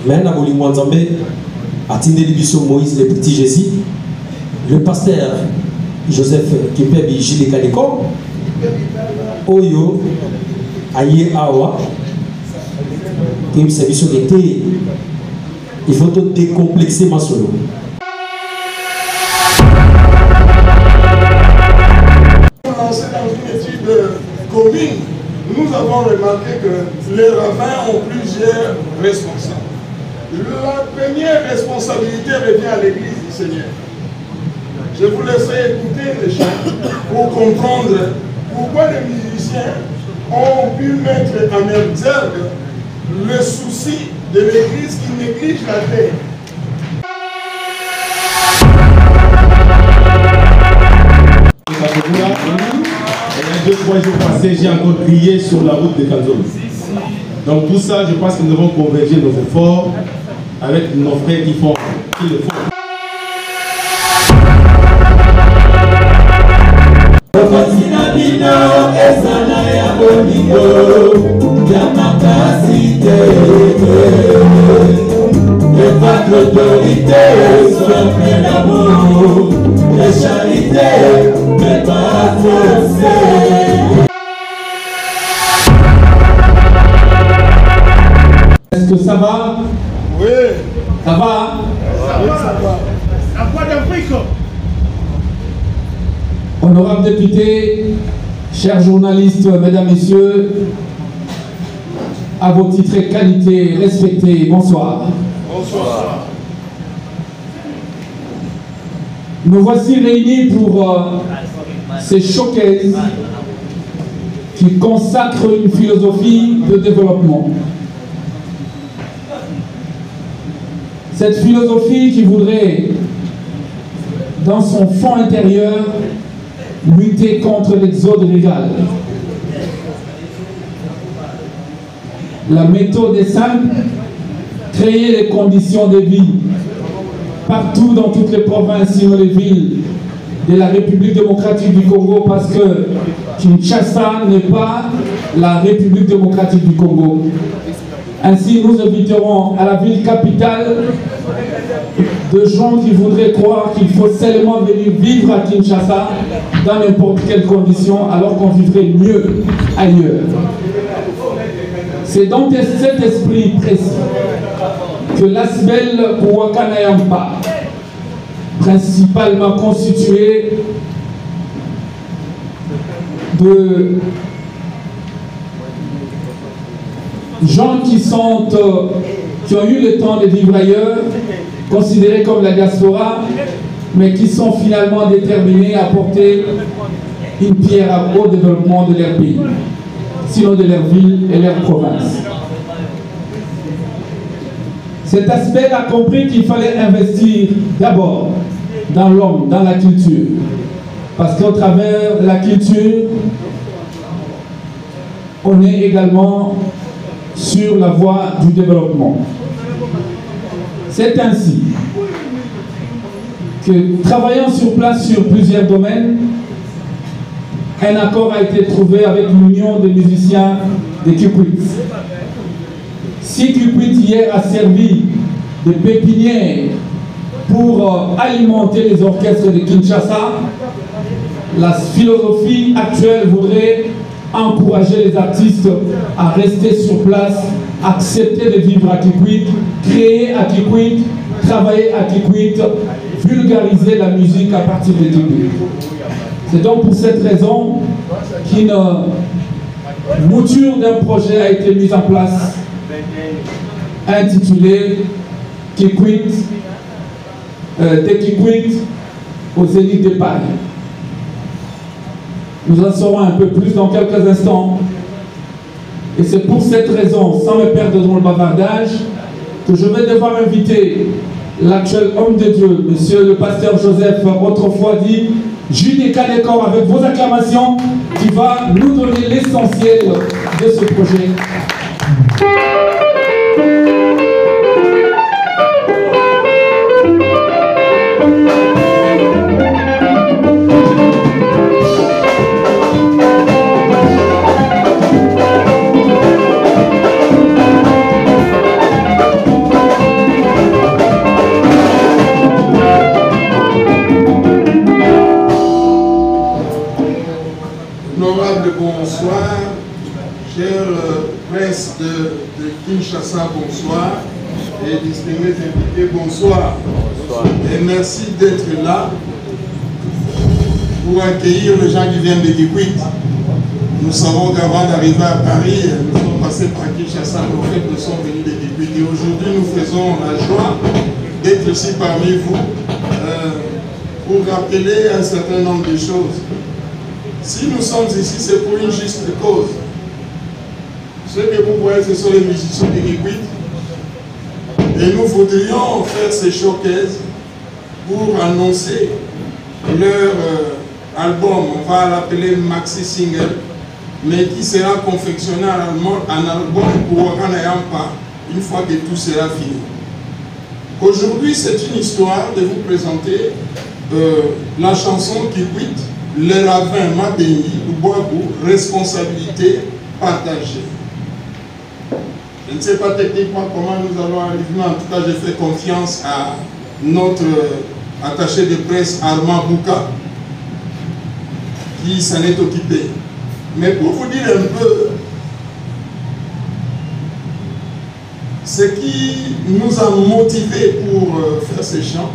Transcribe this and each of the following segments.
Mais na bolingo nzambe atindeli biso Moïse le petit Jésus, le pasteur Joseph Kipebi Gilles Kadeko, Oyo Aye Awa, qui s'est biso d'été. Il faut tout décomplexer ma solo. Dans une étude commune, nous avons remarqué que les rabbins ont plusieurs responsables. La première responsabilité revient à l'Église du Seigneur. Je vous laisserai écouter les chants pour comprendre pourquoi les musiciens ont pu mettre en exergue le souci de l'Église qui néglige la terre. Et 2-3 jours passés, j'ai encore crié sur la route de Kanzolo. Donc tout ça, je pense que nous devons converger nos efforts avec nos frères qui le font. Et votre autorité soit pleine d'amour, de charité, mais pas forcée. Est-ce que ça va? Oui. Ça va? Oui, ça va. La voix d'Afrique. Honorable député, chers journalistes, mesdames, messieurs, à vos titres et qualités respectés, bonsoir. Bonsoir. Nous voici réunis pour ces showcases qui consacrent une philosophie de développement. Cette philosophie qui voudrait, dans son fond intérieur, lutter contre l'exode rural. La méthode est simple, créer les conditions de vie partout dans toutes les provinces, sinon les villes de la République démocratique du Congo, parce que Kinshasa n'est pas la République démocratique du Congo. Ainsi, nous éviterons à la ville capitale de gens qui voudraient croire qu'il faut seulement venir vivre à Kinshasa dans n'importe quelle condition, alors qu'on vivrait mieux ailleurs. C'est dans cet esprit précis que l'ASBEL Ouakanayampa, principalement constitué de gens qui ont eu le temps de vivre ailleurs, considérés comme la diaspora, mais qui sont finalement déterminés à apporter une pierre au développement de leur pays, sinon de leur ville et leur province. Cet aspect a compris qu'il fallait investir d'abord dans l'homme, dans la culture, parce qu'au travers de la culture, on est également sur la voie du développement. C'est ainsi que, travaillant sur place sur plusieurs domaines, un accord a été trouvé avec l'Union des musiciens de Kikwit. Si Kikwit hier a servi de pépinière pour alimenter les orchestres de Kinshasa, la philosophie actuelle voudrait encourager les artistes à rester sur place, accepter de vivre à Kikwit, créer à Kikwit, travailler à Kikwit, vulgariser la musique à partir de Kikwit. C'est donc pour cette raison qu'une mouture d'un projet a été mise en place intitulé Kikwit, de Kikwit au Zénith de Paris. Nous en saurons un peu plus dans quelques instants. Et c'est pour cette raison, sans me perdre dans le bavardage, que je vais devoir inviter l'actuel homme de Dieu, monsieur le pasteur Joseph, autrefois dit Gilles Kadeko, avec vos acclamations, qui va nous donner l'essentiel de ce projet. Honorable, bonsoir. Chère presse de Kinshasa, bonsoir. Et distingués invités, bonsoir. Et merci d'être là pour accueillir les gens qui viennent de Kikwit. Nous savons qu'avant d'arriver à Paris, nous sommes passés par Kinshasa, nos fêtes nous sont venus de Kikwit. Et aujourd'hui, nous faisons la joie d'être ici parmi vous pour rappeler un certain nombre de choses. Si nous sommes ici, c'est pour une juste cause. Ce que vous voyez, ce sont les musiciens de Kikwit. Et nous voudrions faire ces showcases pour annoncer leur album, on va l'appeler Maxi Single, mais qui sera confectionné en album pour Wakanayampa une fois que tout sera fini. Aujourd'hui, c'est une histoire de vous présenter la chanson Kikwit, Les Ravins Mabéni, Boabou, responsabilité partagée. Je ne sais pas techniquement comment nous allons arriver, mais en tout cas, je fais confiance à notre attaché de presse Armand Bouka, qui s'en est occupé. Mais pour vous dire un peu ce qui nous a motivés pour faire ces chants,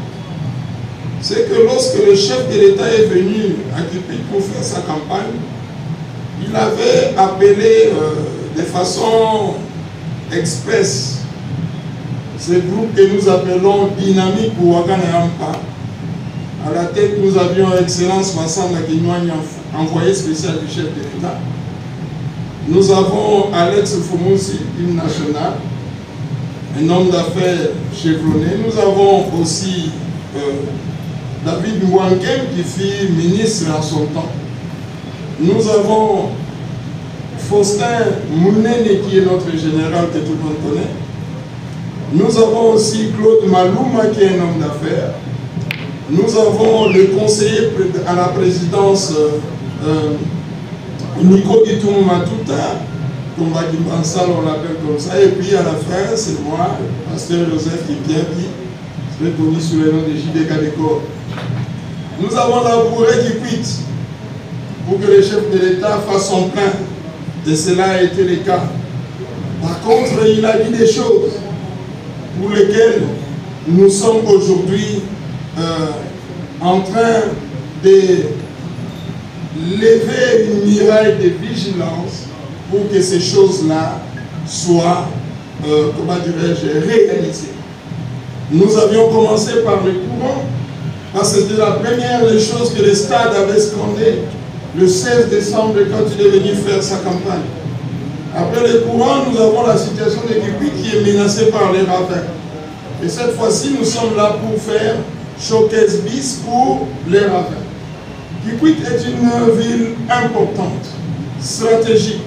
c'est que lorsque le chef de l'État est venu à Kikwit pour faire sa campagne, il avait appelé de façon express ce groupe que nous appelons Dynamique ou Wakanayampa. À la tête, nous avions Excellence Massamba Kinyouani, envoyé spécial du chef de l'État. Nous avons Alex Foumoussi, hymne national, un homme d'affaires chevronné. Nous avons aussi David Mouankem, qui fut ministre en son temps. Nous avons Faustin Mounene, qui est notre général que tout le monde connaît. Nous avons aussi Claude Malouma, qui est un homme d'affaires. Nous avons le conseiller à la présidence Nico Gitoum Matuta, Tombaki Bansal, on l'appelle comme ça. Et puis à la fin, c'est moi, pasteur Joseph Kipiapi, je l'ai connu sous le nom de JD Kadeko. Nous avons labouré Kikwit pour que le chef de l'État fasse son plein. Et cela a été le cas. Par contre, il a dit des choses pour lesquelles nous sommes aujourd'hui en train de lever une muraille de vigilance pour que ces choses-là soient, comment dirais-je, réalisées. Nous avions commencé par le courant, parce que c'était la première des choses que le stade avait scandé le 16 décembre quand il est venu faire sa campagne. Après le courant, nous avons la situation de Kikwit qui est menacée par les ravins. Et cette fois-ci, nous sommes là pour faire showcase bis pour les ravins. Kikwit est une ville importante, stratégique,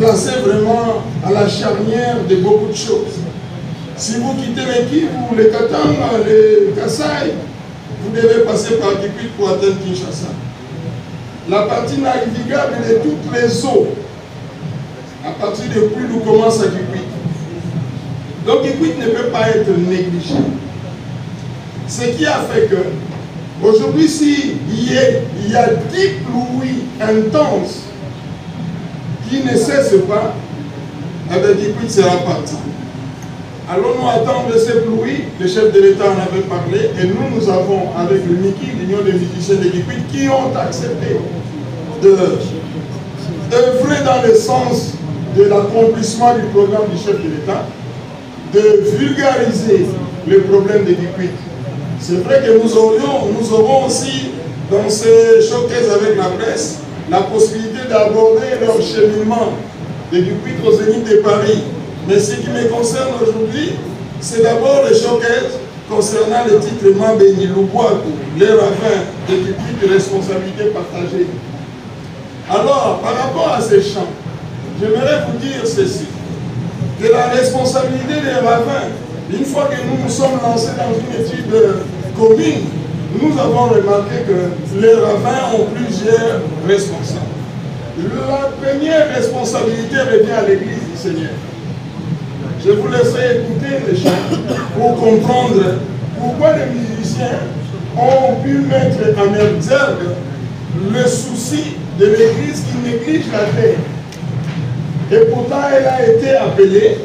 placée vraiment à la charnière de beaucoup de choses. Si vous quittez les Kivu, les Katanga, les Kasaï, vous devez passer par Kikwit pour atteindre Kinshasa. La partie navigable de toutes les eaux, à partir de Pouilly, nous commence à Kikwit. Donc Kikwit ne peut pas être négligé. Ce qui a fait que, aujourd'hui, s'il y a 10 pluies intenses qui ne cessent pas, eh bien Kikwit sera parti. Allons-nous attendre ces pluies? Le chef de l'État en avait parlé et nous avons, avec le MIKI, l'Union des musiciens de Kikwit, qui ont accepté d'œuvrer dans le sens de l'accomplissement du programme du chef de l'État, de vulgariser les problèmes de Kikwit. C'est vrai que nous aurons aussi, dans ces showcases avec la presse, la possibilité d'aborder leur cheminement de Kikwit au Zénith de Paris. Mais ce qui me concerne aujourd'hui, c'est d'abord les showcases concernant le titre Mabéni, Lubwaku, les ravins de Kikwit, responsabilité partagée. Alors, par rapport à ces chants, j'aimerais vous dire ceci, que la responsabilité des ravins, une fois que nous nous sommes lancés dans une étude commune, nous avons remarqué que les ravins ont plusieurs responsables. La première responsabilité revient à l'Église du Seigneur. Je vous laisserai écouter les chants pour comprendre pourquoi les musiciens ont pu mettre en exergue le souci de l'Église qui néglige la terre. Et pourtant, elle a été appelée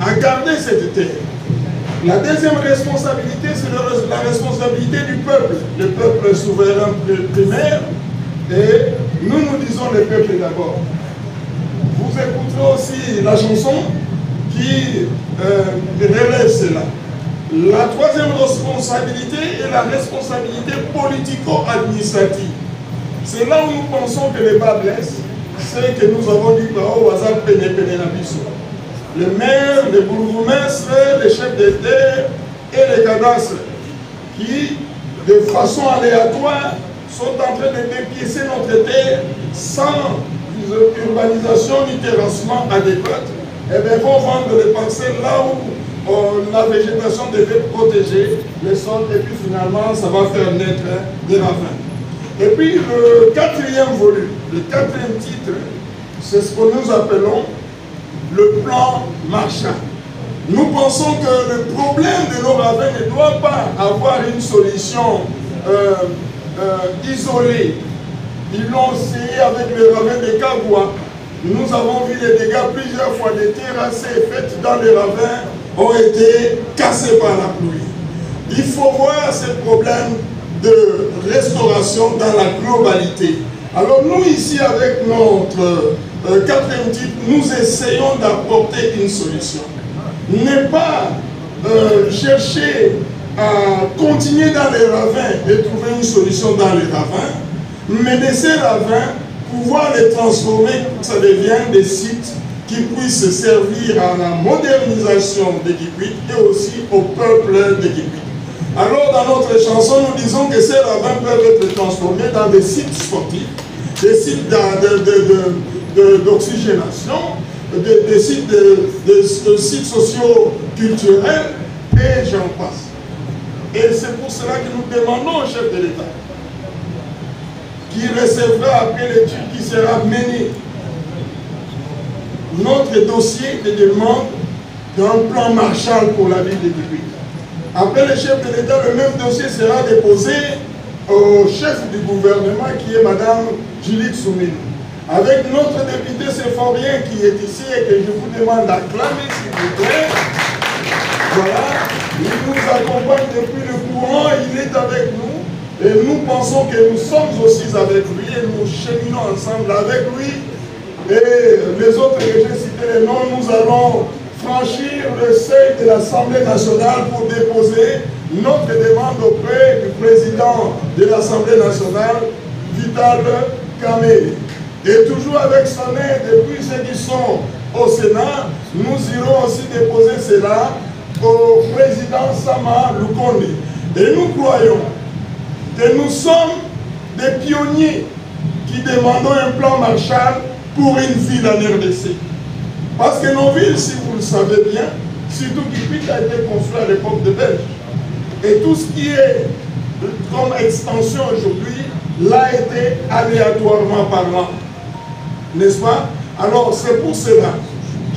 à garder cette terre. La deuxième responsabilité, c'est la responsabilité du peuple. Le peuple souverain primaire, et nous disons le peuple d'abord. Vous écouterez aussi la chanson qui relève cela. La troisième responsabilité est la responsabilité politico-administrative. C'est là où nous pensons que les bas blessent, c'est que nous avons dit au hasard le maire, le bourgmestre, les chefs de terre et les cadastres qui, de façon aléatoire, sont en train de dépiécer notre terre sans urbanisation ni terrassement adéquat, et bien vont vendre les parcelles là où la végétation devait protéger les sols, et puis finalement ça va faire naître des ravins. Et puis le quatrième volume, le quatrième titre, c'est ce que nous appelons le plan Marshall. Nous pensons que le problème de nos ravins ne doit pas avoir une solution isolée. Ils l'ont essayé avec le ravin de Kagwa. Nous avons vu les dégâts plusieurs fois. Des terrassés faites dans les ravins ont été cassés par la pluie. Il faut voir ces problèmes de restauration dans la globalité. Alors nous ici avec notre quatrième titre, nous essayons d'apporter une solution. Ne pas chercher à continuer dans les ravins et trouver une solution dans les ravins, mais de ces ravins, pouvoir les transformer pour que ça devienne des sites qui puissent servir à la modernisation de Kikwit et aussi au peuple de Kikwit. Alors dans notre chanson, nous disons que ces ravins peuvent être transformés dans des sites sportifs, des sites d'oxygénation, des sites socio-culturels, et j'en passe. Et c'est pour cela que nous demandons au chef de l'État, qui recevra après l'étude qui sera menée, notre dossier de demande d'un plan Marshall pour la ville de Kikwit. Après le chef de l'État, le même dossier sera déposé au chef du gouvernement qui est Mme Julie Soumine. Avec notre député Séphorien qui est ici et que je vous demande d'acclamer s'il vous plaît. Voilà, il nous accompagne depuis le courant, il est avec nous et nous pensons que nous sommes aussi avec lui et nous cheminons ensemble avec lui. Et les autres que j'ai cités les noms, nous allons franchir le seuil de l'Assemblée nationale pour déposer notre demande auprès du président de l'Assemblée nationale, Vital Kamerhe. Et toujours avec son aide, depuis ceux qui sont au Sénat, nous irons aussi déposer cela au président Sama Lukonde. Et nous croyons que nous sommes des pionniers qui demandons un plan Marshall pour une ville en RDC. Parce que nos villes, si vous le savez bien, surtout Kikwit a été construit à l'époque de Belge. Et tout ce qui est comme extension aujourd'hui l'a été aléatoirement parlant. N'est-ce pas? Alors c'est pour cela.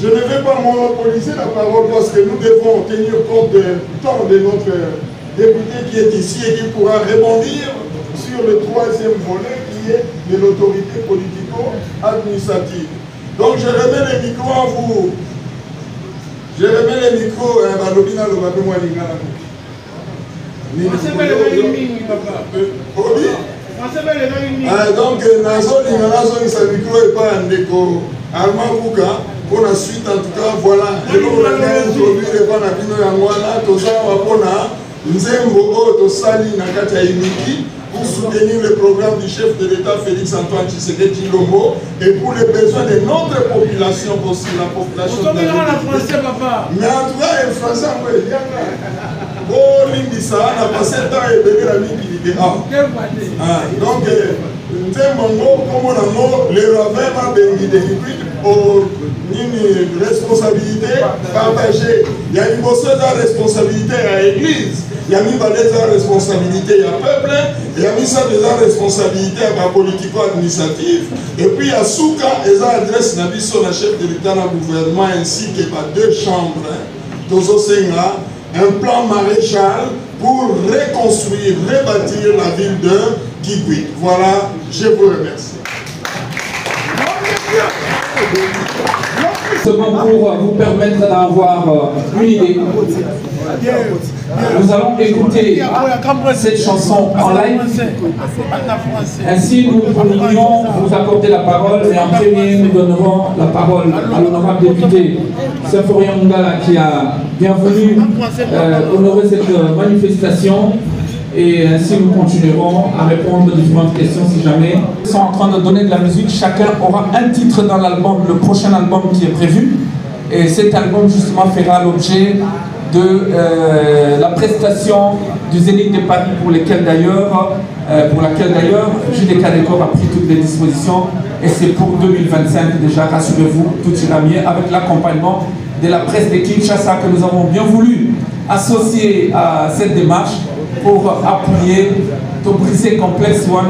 Je ne vais pas monopoliser la parole parce que nous devons tenir compte du temps de notre député qui est ici et qui pourra rebondir sur le troisième volet qui est de l'autorité politico-administrative. Donc je remets les micros à vous. Je remets les micros à Lobina Lobabé Moalingala. Donc Nazo Lingala son micro et pas un déco. Allemand Bouka, pour la suite en tout cas, voilà. Et nous on a introduit les panabino Yangwana, Tosa Wapona, Nzembo, Tosali, Nakata Imiki, pour soutenir le programme du chef de l'État Félix Antoine Tshisekedi Tshilombo et pour les besoins de notre population aussi, la population de la français, papa. Mais en tout cas, le français, on peut dire oh, Lindissa, on a passé le temps et bébé la vie qui dit donc, Nzembo, comme on a mot, les ravins vont bénir des liquides une responsabilité partagée. Il y a une grosse responsabilité à l'église. Il y a mis des responsabilités à peuple, il y a mis ça des responsabilités à la politico-administrative, et puis il y a Souka et ça adresse Nabiso, la chef de l'État, le gouvernement, ainsi que par deux chambres, un plan maréchal pour reconstruire, rebâtir la ville de Kikwit. Voilà, je vous remercie. Seulement pour vous permettre d'avoir une idée, nous allons écouter cette chanson en live. Ainsi, nous pourrions vous accorder la parole et en premier, nous donnerons la parole à l'honorable député Symphorien Mungala qui a bien voulu honorer cette manifestation. Et ainsi, nous continuerons à répondre aux différentes questions si jamais. Ils sont en train de donner de la musique. Chacun aura un titre dans l'album, le prochain album qui est prévu. Et cet album, justement, fera l'objet de la prestation du Zénith de Paris pour laquelle d'ailleurs Jules Kadeko a pris toutes les dispositions. Et c'est pour 2025 déjà, rassurez-vous, tout ira mieux avec l'accompagnement de la presse de Kinshasa que nous avons bien voulu associer à cette démarche pour appuyer, pour briser complexe, pour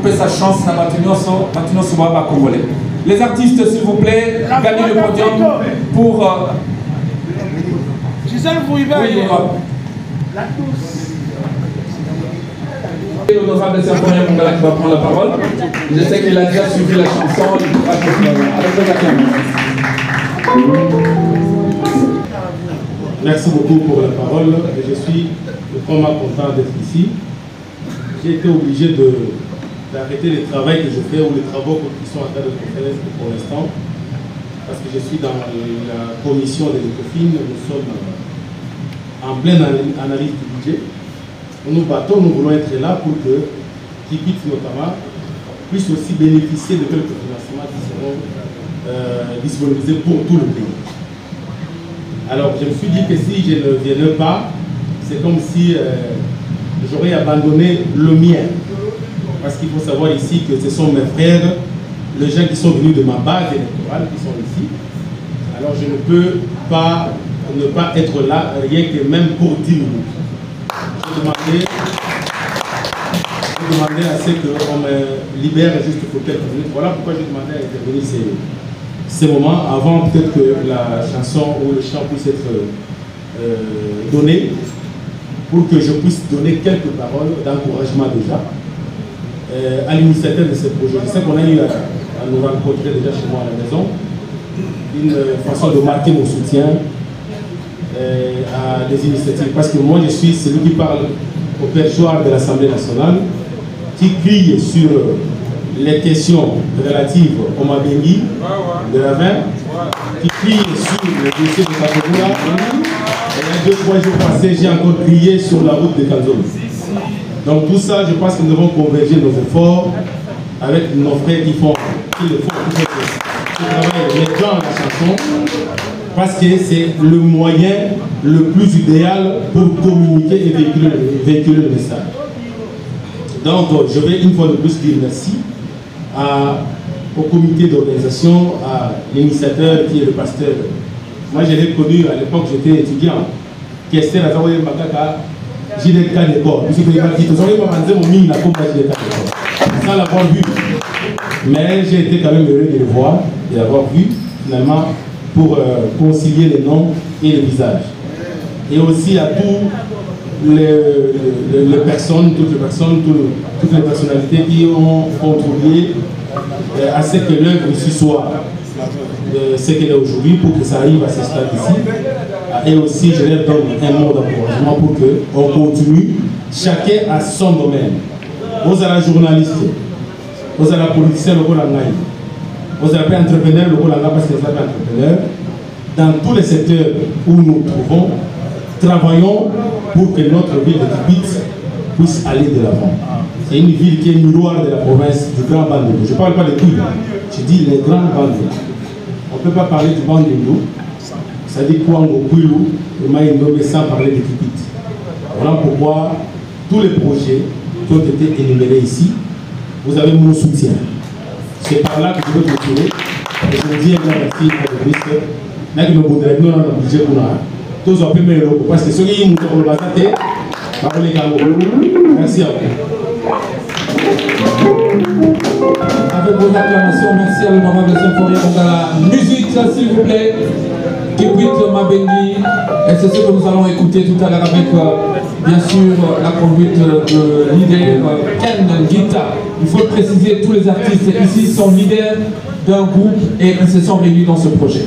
faire sa chance dans la congolais. Les artistes, s'il vous plaît, gagnez le podium pour... Gisèle Vouivet. L'honorable Symphorien Mungala qui va prendre la parole. Je sais qu'il a déjà suivi la chanson. Merci beaucoup pour la parole. Je suis vraiment content d'être ici. J'ai été obligé d'arrêter le travail que je fais ou les travaux qui sont en train de faire pour l'instant. Parce que je suis dans la commission de l'ECOFIN. Nous sommes en pleine analyse du budget. Nous battons, nous voulons être là pour que Kipit notamment puisse aussi bénéficier de quelques financements qui seront disponibilisés pour tout le pays. Alors je me suis dit que si je ne viens pas, c'est comme si j'aurais abandonné le mien. Parce qu'il faut savoir ici que ce sont mes frères, les gens qui sont venus de ma base électorale, qui sont ici. Alors je ne peux pas ne pas être là, rien que même pour 10 minutes. Je demandais à ce qu'on me libère juste pour quelques minutes. Voilà pourquoi je demandais à intervenir ces moments, avant peut-être que la chanson ou le chant puisse être donné, pour que je puisse donner quelques paroles d'encouragement déjà à l'initiateur de ce projet. Je sais qu'on a eu à nous rencontrer déjà chez moi à la maison, une façon de marquer mon soutien à des initiatives. Parce que moi je suis celui qui parle au perchoir de l'Assemblée nationale, qui crie sur les questions relatives au Mabengi de la main, qui crie sur le dossier de Kakoura. Et 2-3 jours passés, j'ai encore crié sur la route de Kanzolo. Donc tout ça, je pense que nous devons converger nos efforts avec nos frères qui le font ce travail mettant la chanson, parce que c'est le moyen le plus idéal pour communiquer et véhiculer le message. Donc je vais une fois de plus dire merci au comité d'organisation, à l'initiateur qui est le pasteur. Moi je l'ai connu à l'époque, j'étais étudiant. Kester a travaillé Makaka, j'ai des cas d'école. Sans l'avoir vu. Mais j'ai été quand même heureux de le voir, de l'avoir vu finalement pour concilier les noms et les visages. Et aussi à toutes les personnes, toutes les personnalités qui ont contribué à ce que l'œuvre ici soit ce qu'elle est aujourd'hui, pour que ça arrive à ce stade ici. Et aussi, je leur donne un mot d'encouragement pour qu'on continue, chacun à son domaine. Vous êtes journaliste, vous êtes politicien, vous êtes entrepreneur, parce que vous êtes entrepreneur. Dans tous les secteurs où nous nous trouvons, travaillons pour que notre ville de Kipit puisse aller de l'avant. C'est une ville qui est miroir de la province du Grand Bandundu. Je ne parle pas de tout, je dis les grands Bandundu. On ne peut pas parler du Bandundu, ça dit Kwango, Kwilu, et Maïndobe sans parler de Kipit. Voilà pourquoi tous les projets qui ont été énumérés ici, vous avez mon soutien. C'est par là que je veux continuer. Et je vous dis un grand merci pour le ministre. Parce que ceux qui ont merci à vous. Avec vos acclamations, merci à l'honorable Symphorien Mungala. Musique, s'il vous plaît. Kipit Mabengi. Et c'est ce que nous allons écouter tout à l'heure avec, bien sûr, la conduite de leader Ken Gita. Il faut préciser, tous les artistes ici sont leaders d'un groupe et ils se sont réunis dans ce projet.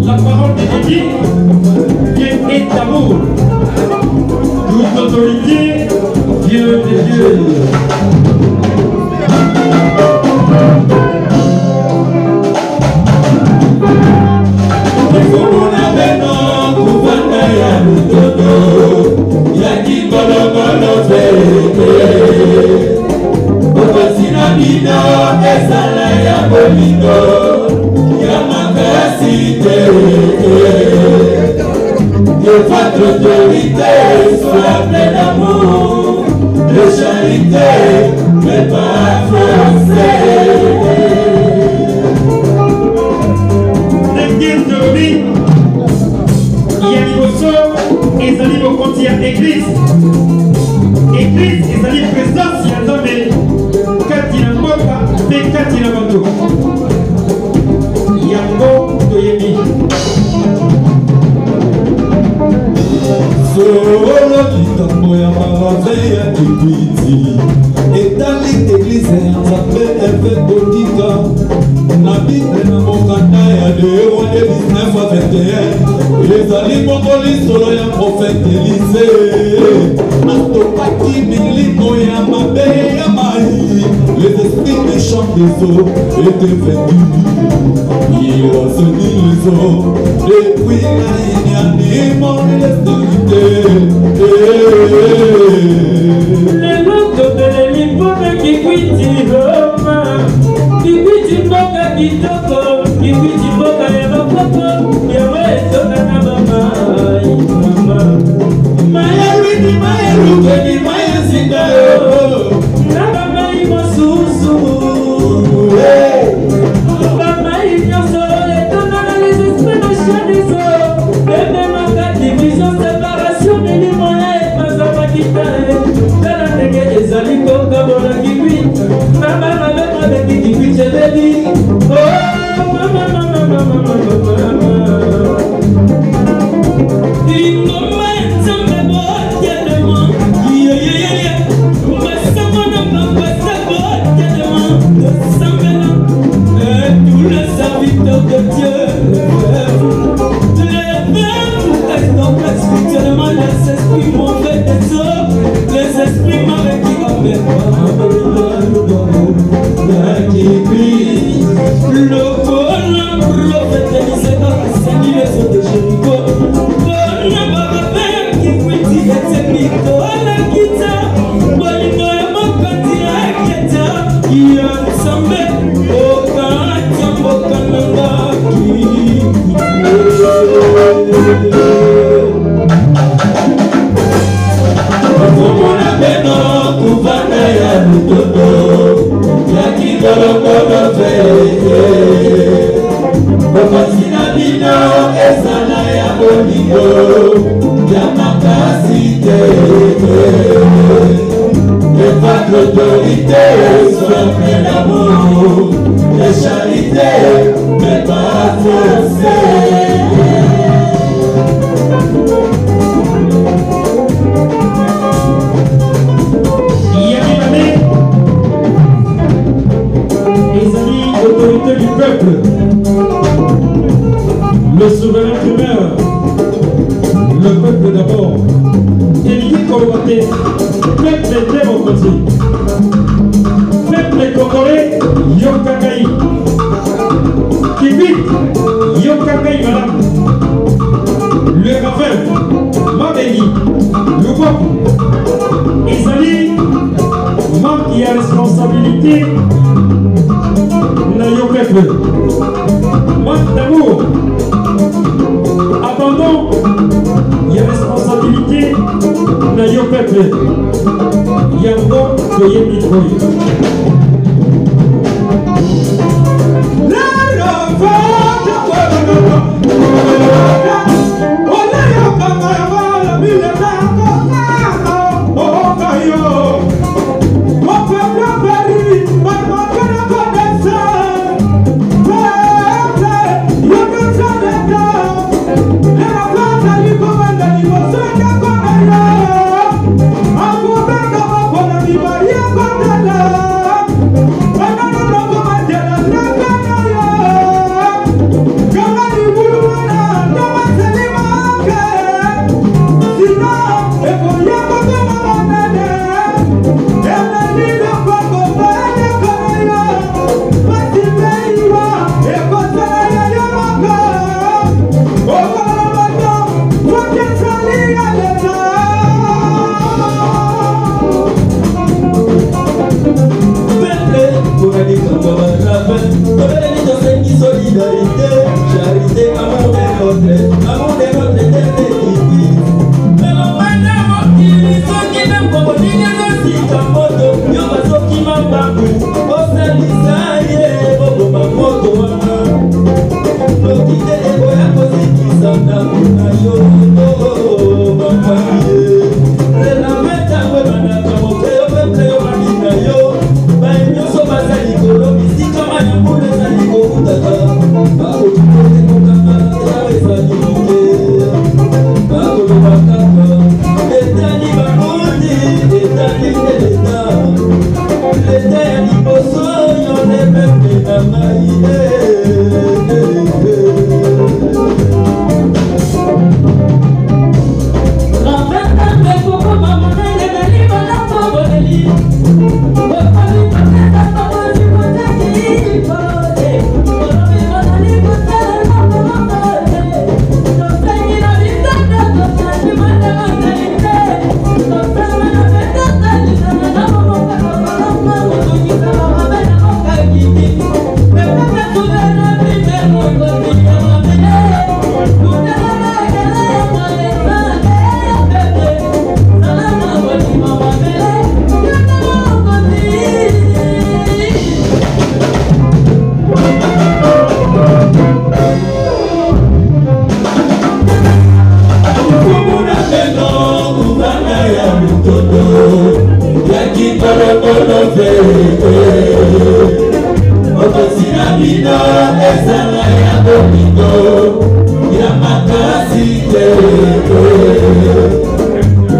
La parole de Dieu est d'amour. Toute autorité vient de Dieu. Que votre autorité soit pleine d'amour, de charité, mais pas forcée. Ezali bokonzi ya église ezali présence ya nzambe kati na mboka mpe kati na bato yango toyebi solo likambo ya marave ya kikwiti etali eglize ya nzambe efe kotika na bible na mokanda ya 2 Roi 19:21 ezali bongo lisolo ya profete Elise atokaki milimo ya mabe ya mai les esprits méchants des eaux étaient vaincus il assainit les eaux depuis la inanimation de l'autorité lelo tobeleli mpona kikwiti roma kikwiti mboka kitoko kikwiti mboka ya bakoko yawe etokana bamai maya lwini maya lukeni maya zinda yo na bamai mosusu bamai nyonso etokana les esprits méchants des eaux ememaka division séparation milimo ya epazamaki te tala ndenge ezali kokabola kikwiti qui puis te béni. Oh, mama. Il m'emmène sans mes bottes de moi. Tous les serviteurs de Dieu, levez-vous, donc spirituellement les esprits m'ont fait des hommes, les esprits m'avaient dit avec le volant prophétisé dans la scène les eaux de Jéricho. On a pas qui critique et c'est plutôt à la guitare. Bolino et mon côté à guitare. Il y a un sambé au canton, au cananga qui mon abeno, couvana ya lutoto, ya kigolokolo fe. Okosina bino, esana ya bolingo, ya makasite. Et votre autorité soit pleine d'amour, de charité, mais pas forcée. Autorité du peuple, le souverain primaire, le peuple d'abord, Élie Kolobaté, peuple démocratique, peuple congolais, Yokakai, Kibit, Yokakai madame, le ravin, Mabeli, Loubok, Isali, manque qui a responsabilité. Manque d'amour, abandon, il y a responsabilité, il y a peuple, il y a encore que y bino ezala ya bolingo ya makasi te.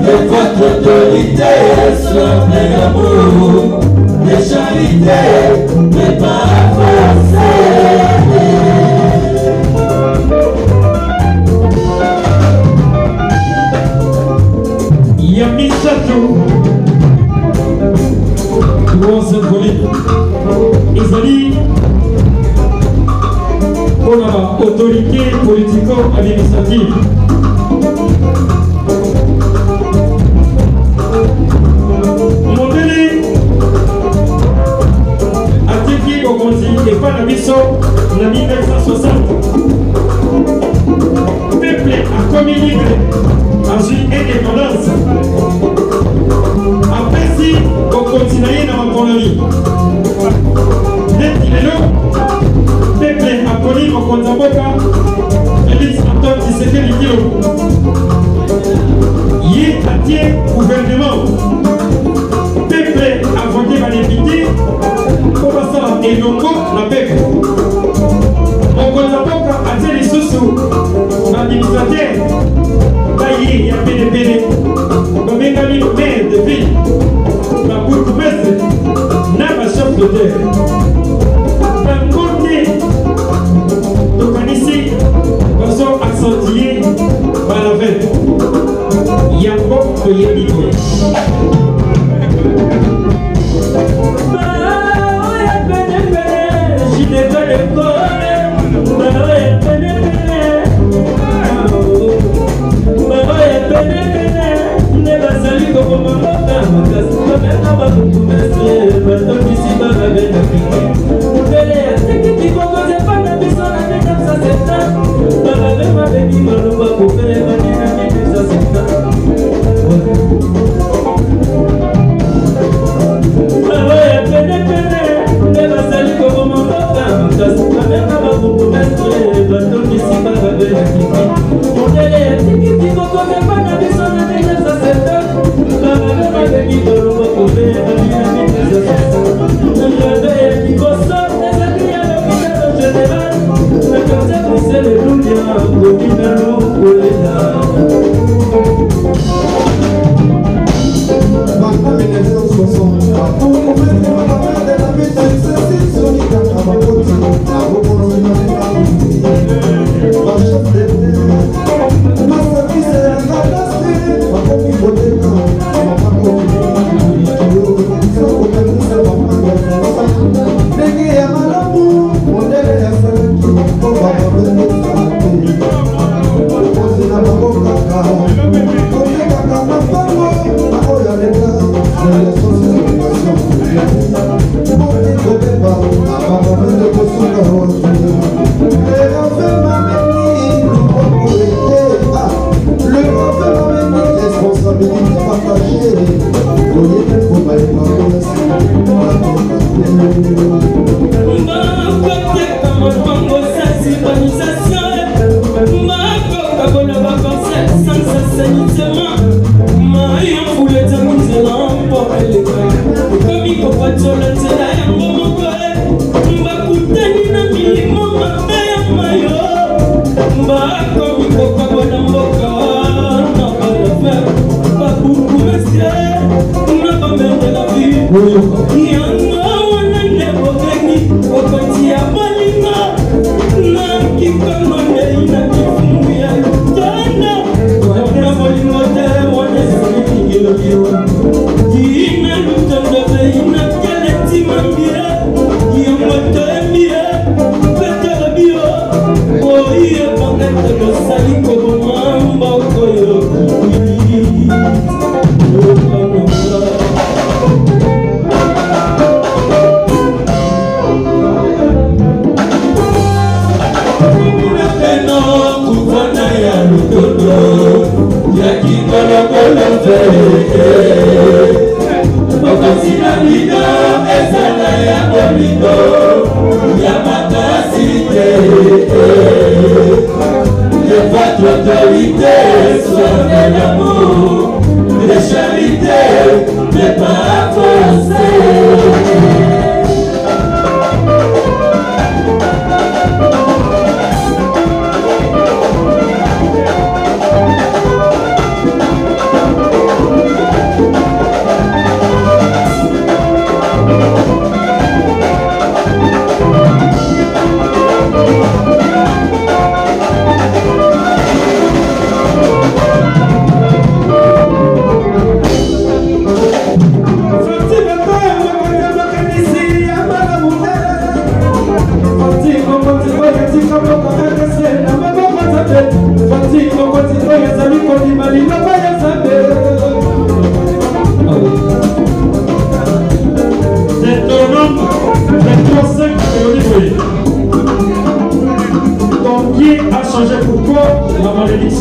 Que votre autorité soit de l'amour, de charité, mais pas forcée. Yamisato Gros symbolique Ezali pour la autorité politico-administrative. Mondele atiki Bokonzi et pas la mission en 1960. Peuple a commis libre en une indépendance. Après si on continue dans ma colonie. Dès qu'il est là, peuple a connu mon Konzaboka, Félix Antoine Tshisekedi Kilo. Il est à gouvernement. Peuple a voté par les députés pour passer à Elongo, la peuple. Mon Konzaboka a dit les sociaux, l'administrateur. Il y a PDP, comme un maire de ville, la bourgmestre n'a pas chef de terre. D'un côté, donc ici, nous sommes accentués par la veille. Il y a beaucoup de yébico. L'autorité soit de l'amour, de charité, mais pas forcée.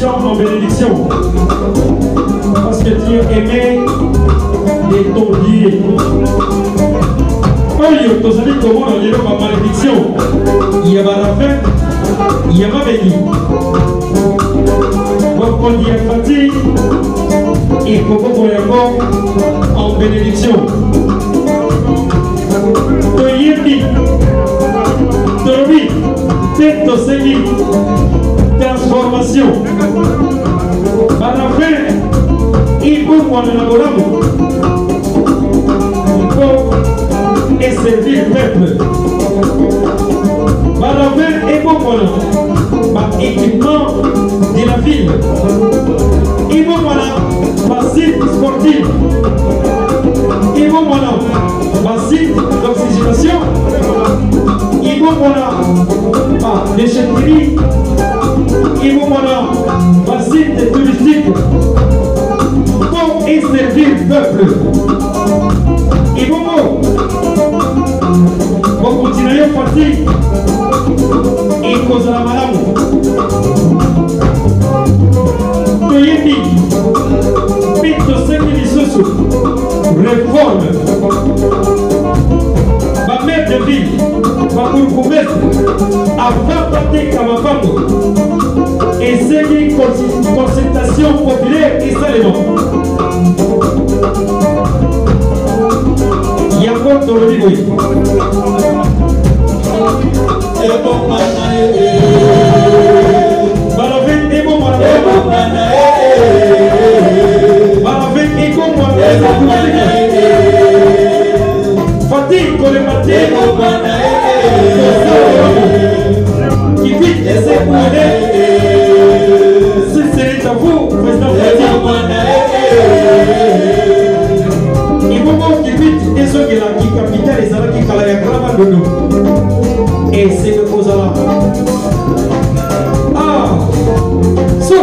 bénédiction en bénédiction. Parce que Dieu aimait et ton lié. Oyo, tozali komona lelo ba malédiction. Il y a la fin, il y a ma béni. Bokondi ya fati, il faut en bénédiction. Toyebi, Torobi, Teto Segi, transformation. À la fin, il faut qu'on élabore. Il faut et servir le peuple. À la fin, il faut qu'on équipement de la ville. Il faut qu'on site sportif. Il faut qu'on site d'oxygénation. Il faut qu'on déchetterie. Il faut qu'on site touristique. Pour y servir le peuple. Il faut qu'on continue à partir. Et cause la malade. Toyebi, Pito Sekili Soso, réforme. Ma mère de ville, ma bourgmestre, avant de Kamafamo, et c'est une consultation populaire et seulement. Il y a encore dans le niveau. Fatigue pour le matin, qui vite et c'est pour aller. Si c'est à vous, président Fatigue. Il faut qu'il vite et ceux qui la capitale et ça qui calait à Krama de nous. Et c'est le cause là. Ah, so.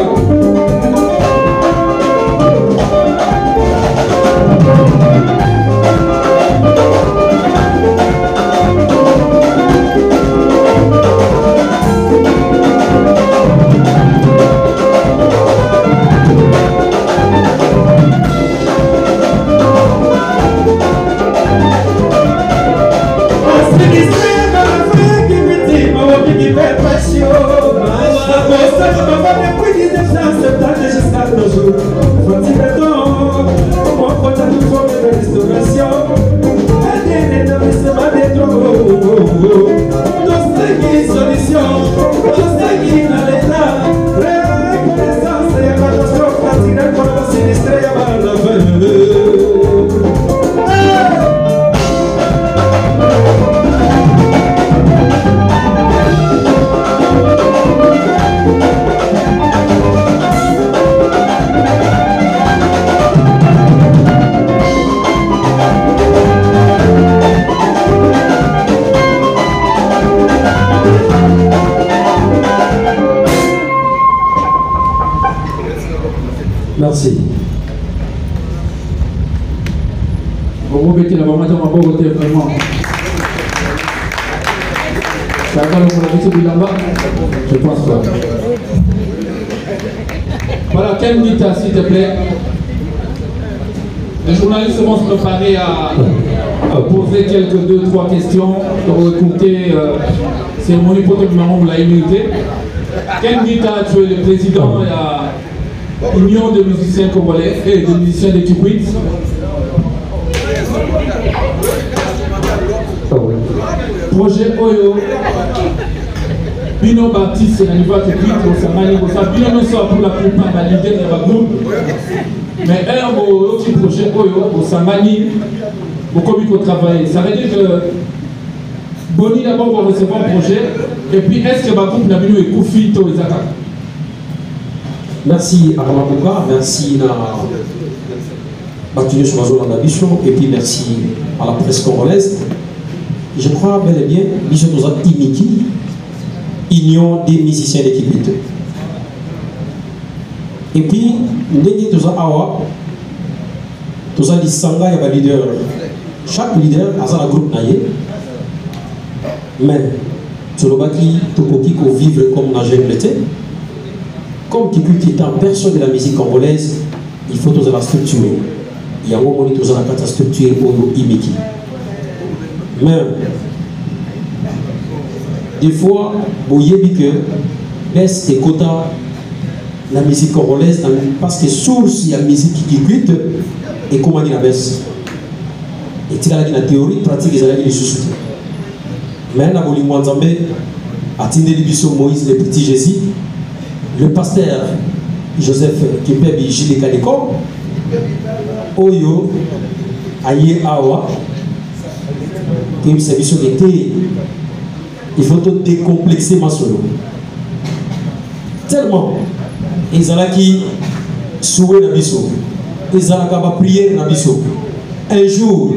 Merci. Vous mettez la maman dans ma beauté vraiment. Ça va le monde là-bas? Je pense pas. Voilà, Kendita, s'il te plaît. Les journalistes vont se préparer à poser quelques 2-3 questions pour écouter cérémonie pour tout le monde de la immunité. Kendita, tu es le président de la Union des musiciens congolais et des musiciens de Kikwit. Projet Oyo, Bino Baptiste, c'est un niveau de Kikwit, au Samani, au Samani, Bino ne sort pour la plupart de l'idée de la groupe. Mais un petit projet Oyo, au Samani, au Comico travailler. Ça veut dire que Boni d'abord va recevoir un projet, et puis est-ce que ma groupe n'a pas eu Koufi to Isaka? Merci à Ramabouka, merci à Batuné Chomazo Landabisson, et puis merci à la presse congolaise. Je crois bel et bien, nous sommes Iniki, Union des musiciens de Kikwit. Et puis, nous sommes Awa, nous sommes Sanga et les leaders. Chaque leader a un groupe naïe. Mais, tu le bâtis, tu peux vivre comme on a jamais été. comme Kikwit étant personne de la musique congolaise, il faut tous la structurer. Il y a un moment où tous la structurer pour imiter. Mais des fois, vous voyez que baisse des quotas la musique congolaise parce que source il y a musique qui quitte et comment il la baisse. Et tu as la théorie pratique ils allaient les sous. Mais na bolingo nzambe atindeli biso Moïse le petit Jésus, le pasteur Joseph Kipebi Gilles Kadeko oyo aye awa que c'est biso d'été. Il faut tout décomplexer ma solo. Tellement ils allaient qui souhait na biso, ils allaient qu'à prier na biso. Un jour,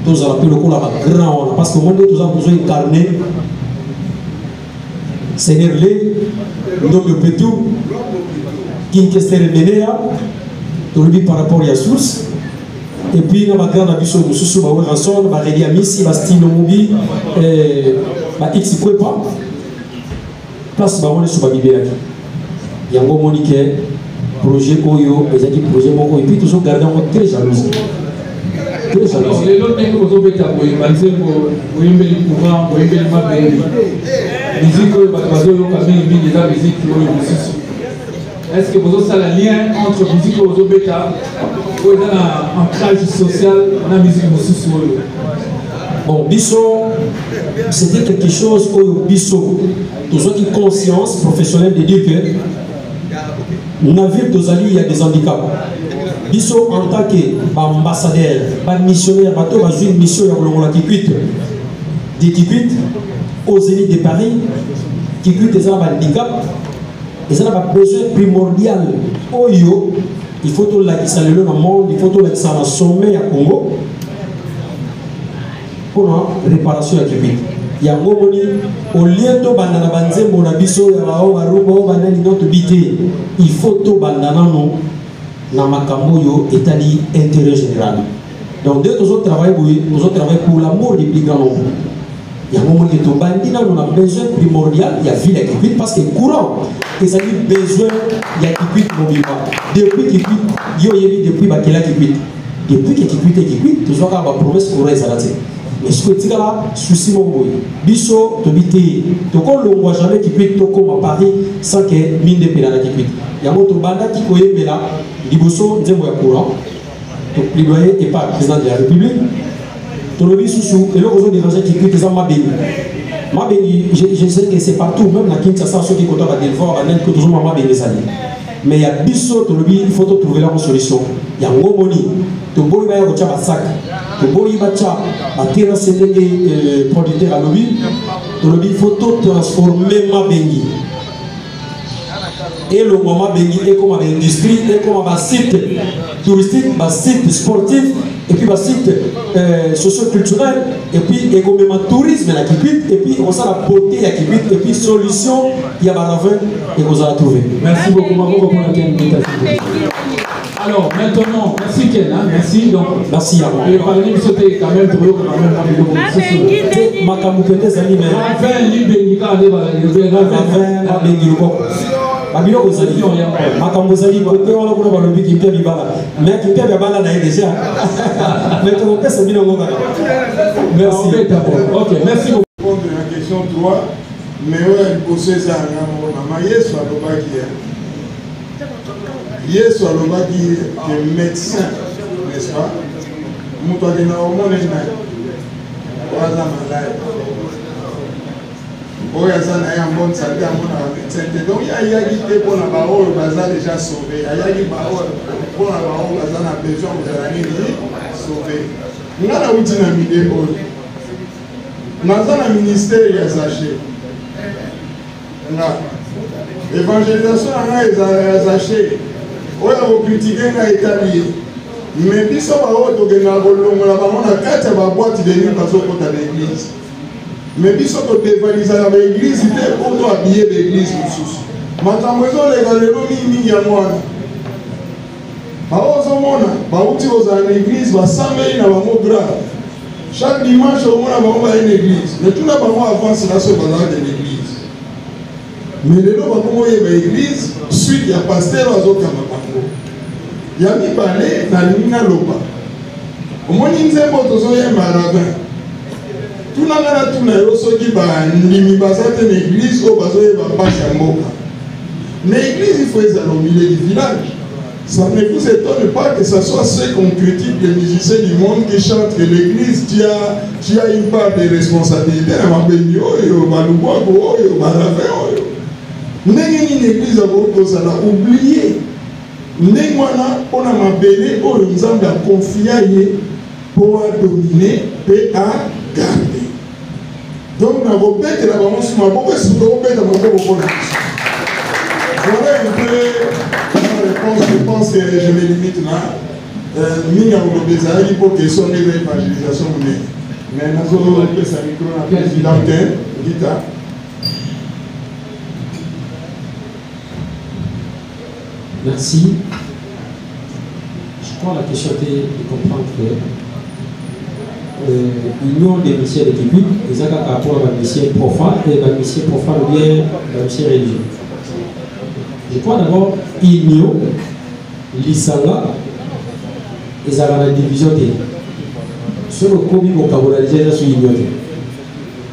tous allons le coup là grand parce que monde tous avons besoin d'incarner. Seigneur les nous peut tout qui qu'est-ce menea tout le par rapport à source. Et puis na grande abiso mususu ba ranson ba relia misi ba style mobi ba x pas place ba wona suba bibela yango monique projet oyo ezaki projet moko et puis toujours garder en très jalouse. Alors les autres nègres aux obéta boy banze ko oyembeli courant oyembeli mabeli musique oyo bazo yo kamini bi déjà musique oyo mususu. Est-ce que vous avez un lien entre musique aux obéta ou un ancrage social dans la musique mususu? Bon, biso, c'était quelque chose où biso, tous autres conscience professionnelle de dire que dans la ville d'Ozali, il y a des handicaps. Biso, en tant qu'ambassadeur, missionnaire, bateau, va jouer une mission à Kikwit, de Kikwit, aux Zénith de Paris, Kikwit est un handicap, et ça a besoin primordial. Oyo, il faut tout la qui le monde, il faut tout la qui dans le sommet à Congo. Pour la réparation à Kikwit. Il y a un moment au lieu de bandana banze monabiso ya bao barubo bandani notre bité. Il faut tout bandana non na makambo yo etali intérêt général. Donc deux autres travaillent pour l'amour des plus grands nombres. Il y a un moment que tout bandina on a besoin primordial, il y a ville à Kikwit parce que courant ils ont besoin il y a Kikwit mobile. Depuis Kikwit yo yebi depuis bakela Kikwit. Depuis que Kikwit est Kikwit, toujours la promesse pour les arrêter. Mais ce que tu as là, souci mon boy. Biso, tu habites, tu ne vois jamais Kikwit, tu comme à Paris sans que mine de pénal Kikwit. Il y a un autre banda qui connaît mais là, Liboso, nous sommes courant. Tu plaidoyer et pas président de la République. Tu le vis sous et le réseau des rangers Kikwit, ils ont ma béni. Ma béni, je sais que c'est partout, même la Kinshasa, ceux qui comptent à Delfort, à que toujours ma béni les alliés. Mais il y a biso, il faut trouver la solution. Il y a un gros boni. Tu bois un sac. Tu bois un terrain producteur à lobby. Il faut tout transformer ma béni. Et le moment béni est comme une industrie, est comme un site touristique, un site sportif, et puis un site socio-culturel, et puis et comme un tourisme à Kikwit, et puis on a la beauté à Kikwit, et puis solution, il y a un et vous allez trouver. Merci beaucoup, Maman, pour la invitation. Alors maintenant, merci Ken, hein, merci. Donc, merci à vous. Et par exemple, c'était quand même pour quand même ma kamukende zali mais enfin libénika de babilo kozali makambo zali côté wana kuna balobi ki pia bibala mais ki pia bibala na déjà mais to pesa bino ngoka merci OK merci beaucoup pour la question 3 mais ouais poser ça na Yesu alobaki Yesu alobaki que médecin n'est-ce pas mutu akena omone na waza malade oyo aza na ye en bonne santé amonaka médecin te donc ye ayaki te mpona baoyo baza déjà sauvé ayaki mpona baoyo baza na besoin kozala nini sauvé nga nauti na mide oyo naza na ministère ya zache nga évangélisation na ngai ya zache oyo akokritike ngai etali ye mais biso baoyo tokendaka kolongola bango na kati ya baboite de nuit bazokota na église mais biso todevalizaka baeglise te mpo to abille baeglise mosusu makambo ezoleka lelo mingi yango wana bao ozomona bauti kozala na église basambeli na bango grave chaque dimanche omona bango baye na église mais tuna bango avance na so bazalaka na l'église Mais le nom comment il y a l'église suite il y a pasteur azoka mapango. Il y a mis balé na lina loba. Au moins il nzembo tozo ya maravin. Tout na ngana tout na yo soki ba ndimi basate l'église au bazo ya ba pasha mboka. L'église il faut être au milieu du village. Ça ne vous étonne pas que ce soit ceux qu'on critique les musiciens du monde qui chantent que l'église, tu as une part de responsabilité. Une église a oublié. On a mabélé, on a confié pour dominer et à garder. Donc, on a repété la balance, on a repété la balance. Voilà un peu la réponse, je pense que je me limite là. Nous avons besoin pour que son évangélisation. Mais nous avons un micro, on a président guitare. Merci. Je crois la question était de comprendre que l'union des messieurs de Québec, ils ont un rapport avec les messieurs profanes et les messieurs profanes ou bien les messieurs religieux. Je crois d'abord l'union, l'Isanga, et ça va la division de sur le commun vocabulaire sur l'union.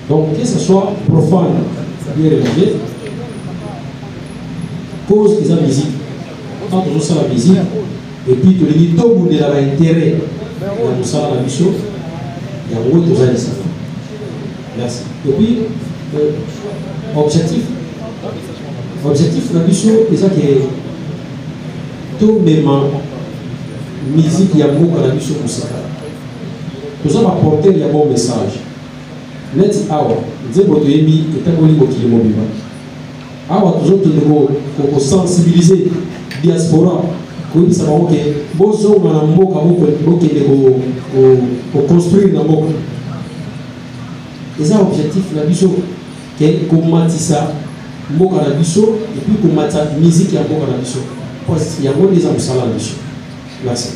Donc que ce soit profane ou bien religieux, cause qu'ils ont musique. Quand on sait la musique, et puis tout le monde a intérêt à nous faire la mission, il y a beaucoup de choses. Merci. Et puis, objectif de la mission, c'est ça que tout le monde, musique, il y a beaucoup de mission pour ça. Tout ça va porter un bon message. Let's hour, c'est pour que tu aies mis et tu aies mis qui est mobile. Alors, toujours pour sensibiliser la diaspora, pour savoir que bon zoom dans le monde pour construire dans le monde. Et ça, l'objectif de la mission, c'est comment ça, la mission, et puis comment la musique est la mission. Parce qu'il y a beaucoup de gens qui sont la mission. Merci.